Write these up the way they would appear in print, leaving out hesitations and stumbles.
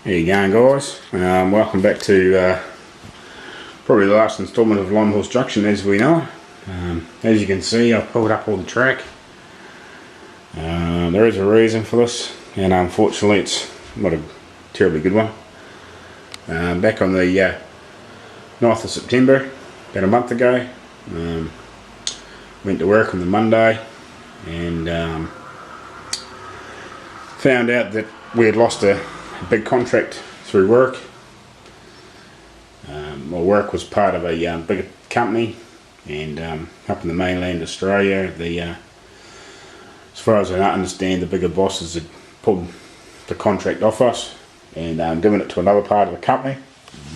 How you going, guys? Welcome back to probably the last instalment of Lime Horse Junction as we know. As you can see, I've pulled up all the track. There is a reason for this, and unfortunately it's not a terribly good one. Back on the 9th of September, about a month ago, went to work on the Monday and found out that we had lost a big contract through work. My work was part of a bigger company, and up in the mainland Australia, as far as I understand, the bigger bosses had pulled the contract off us and given it to another part of the company.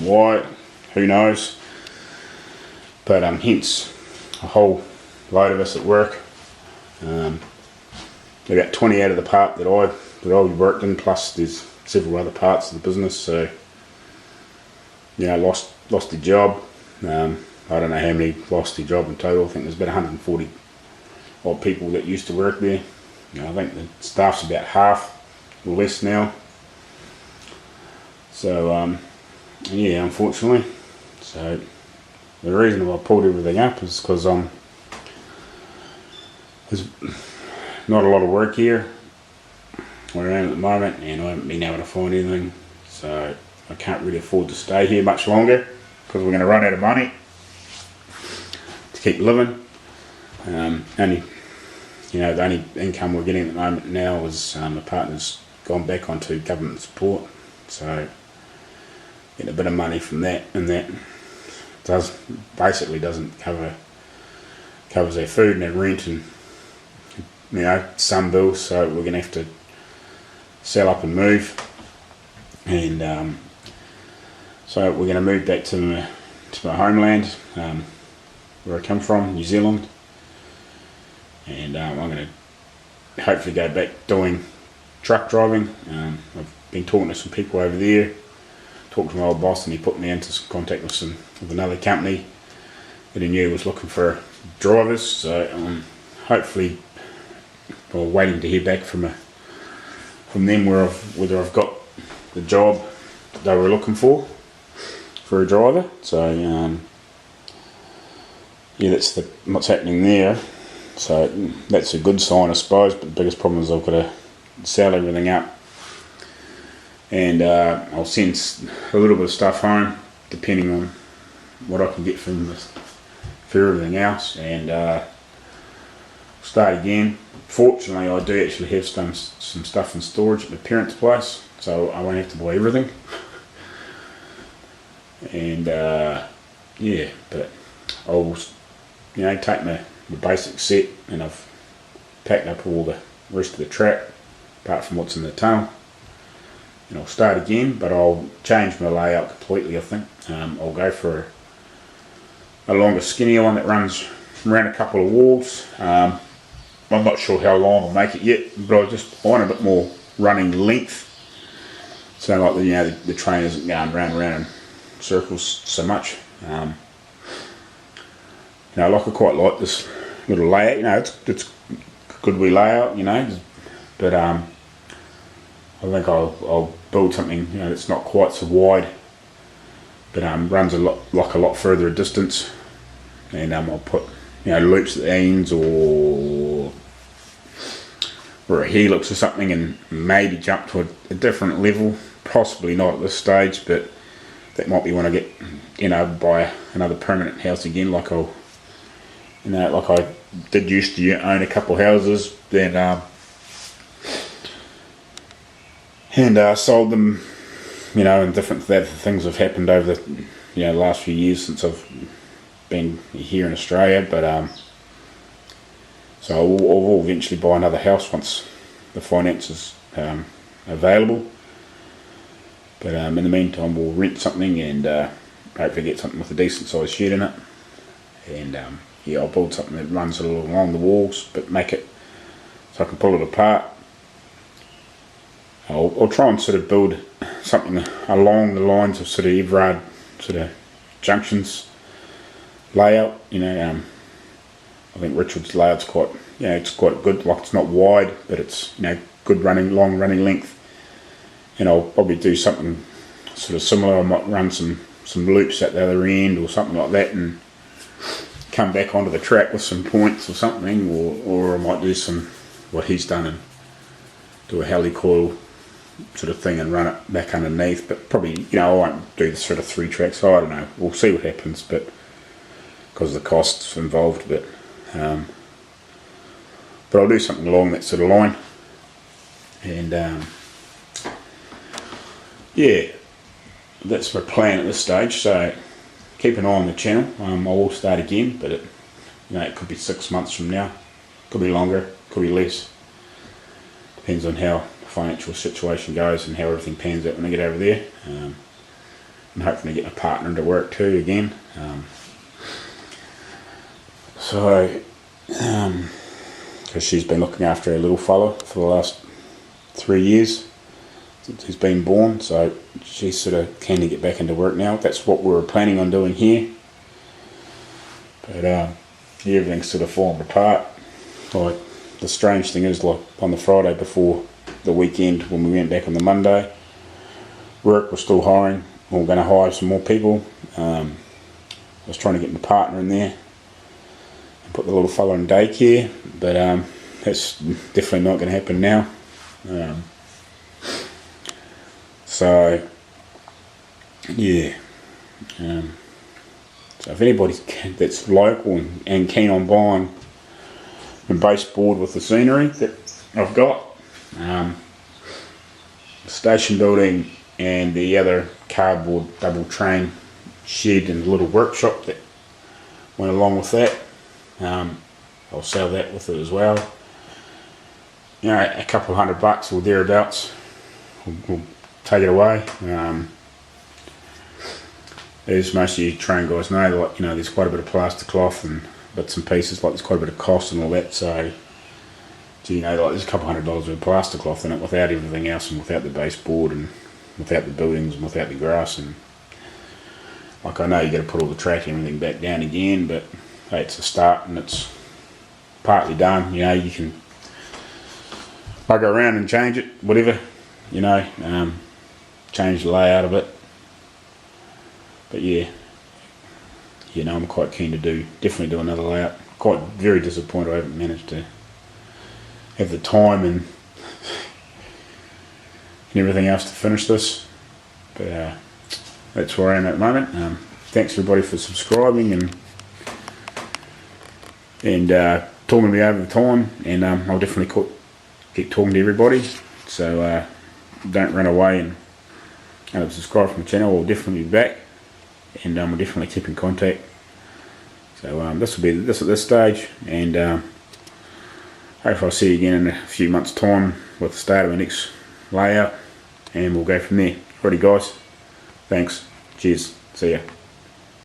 Why? Who knows? But hence a whole load of us at work. About 20 out of the part that I worked in, plus there's several other parts of the business, so lost the job. I don't know how many lost their job in total. I think there's about 140 odd people that used to work there. I think the staff's about half or less now. So unfortunately. So the reason I pulled everything up is because there's not a lot of work here where I am at the moment, and I haven't been able to find anything, so I can't really afford to stay here much longer because we're going to run out of money to keep living. The only income we're getting at the moment now is my partner's gone back onto government support, so getting a bit of money from that, and that doesn't covers our food and our rent and some bills, so we're going to have to sell up and move, and so we're going to move back to my homeland, where I come from, New Zealand, and I'm going to hopefully go back doing truck driving. I've been talking to some people over there, talked to my old boss, and he put me into some contact with another company that he knew was looking for drivers, so hopefully we're waiting to hear back from them whether I've got the job that they were looking for a driver. So that's what's happening there. So that's a good sign, I suppose. But the biggest problem is I've got to sell everything up, and I'll send a little bit of stuff home, depending on what I can get for everything else, and start again. Fortunately, I do actually have some stuff in storage at my parents' place, so I won't have to buy everything. And but I'll take my basic set, and I've packed up all the rest of the track apart from what's in the tunnel, and I'll start again, but I'll change my layout completely. I think I'll go for a longer, skinnier one that runs around a couple of walls. I'm not sure how long I'll make it yet, but I want a bit more running length, so like the train isn't going round and round in circles so much. I quite like this little layout. It's a good wee layout, but I think I'll build something that's not quite so wide, but runs a lot further a distance, and I'll put loops at the ends or a helix or something, and maybe jump to a different level. Possibly not at this stage, but that might be when I get buy another permanent house again, like I did used to own a couple of houses, then and sold them, and different things have happened over the last few years since I've been here in Australia, but so I will eventually buy another house once the finance is available. But in the meantime, we'll rent something and hopefully get something with a decent sized shed in it, and I'll build something that runs along the walls, but make it so I can pull it apart. I'll try and sort of build something along the lines of sort of Everard sort of junctions layout. I think Richard's layout's quite, it's quite good. Like, it's not wide, but it's good long running length, and I'll probably do something sort of similar. I might run some loops at the other end or something like that, and come back onto the track with some points or something, or I might do what he's done and do a helicoil sort of thing and run it back underneath. But probably, I won't do the sort of 3 tracks. So I don't know. We'll see what happens, but because of the costs involved. But I'll do something along that sort of line. And yeah, that's my plan at this stage. So keep an eye on the channel. I will start again, but it could be 6 months from now, could be longer, could be less. Depends on how the financial situation goes and how everything pans out when I get over there. I'm hoping to get my partner into work too again. Because she's been looking after her little fella for the last 3 years since he's been born, so she's sort of keen to get back into work now. That's what we were planning on doing here, but everything's sort of fallen apart. Like, the strange thing is, like, on the Friday before the weekend, when we went back on the Monday, work was still hiring. We were going to hire some more people. I was trying to get my partner in there and put the little fella in daycare, but that's definitely not going to happen now. So yeah, so if anybody that's local and keen on buying a baseboard with the scenery that I've got, station building and the other cardboard double train shed and little workshop that went along with that, I'll sell that with it as well. A couple of $100 or thereabouts, we'll take it away. As most of you train guys know, like, there's quite a bit of plastic cloth and bits and pieces, like there's quite a bit of cost and all that, so like there's a couple $100 worth of plastic cloth in it without everything else, and without the baseboard, and without the buildings, and without the grass. And like, I know you got to put all the track and everything back down again, but hey, it's a start and it's partly done. You can bugger around and change it, whatever, change the layout of it. But yeah, I'm quite keen to definitely do another layout. Quite very disappointed I haven't managed to have the time and everything else to finish this. But that's where I am at the moment. Thanks everybody for subscribing and talking to me over the time, and I'll definitely keep talking to everybody. So don't run away and subscribe from the channel. We'll definitely be back, and we'll definitely keep in contact. So this will be this at this stage, and hopefully I'll see you again in a few months' time with the start of the next layout, and we'll go from there. Alrighty guys, thanks, cheers, see ya.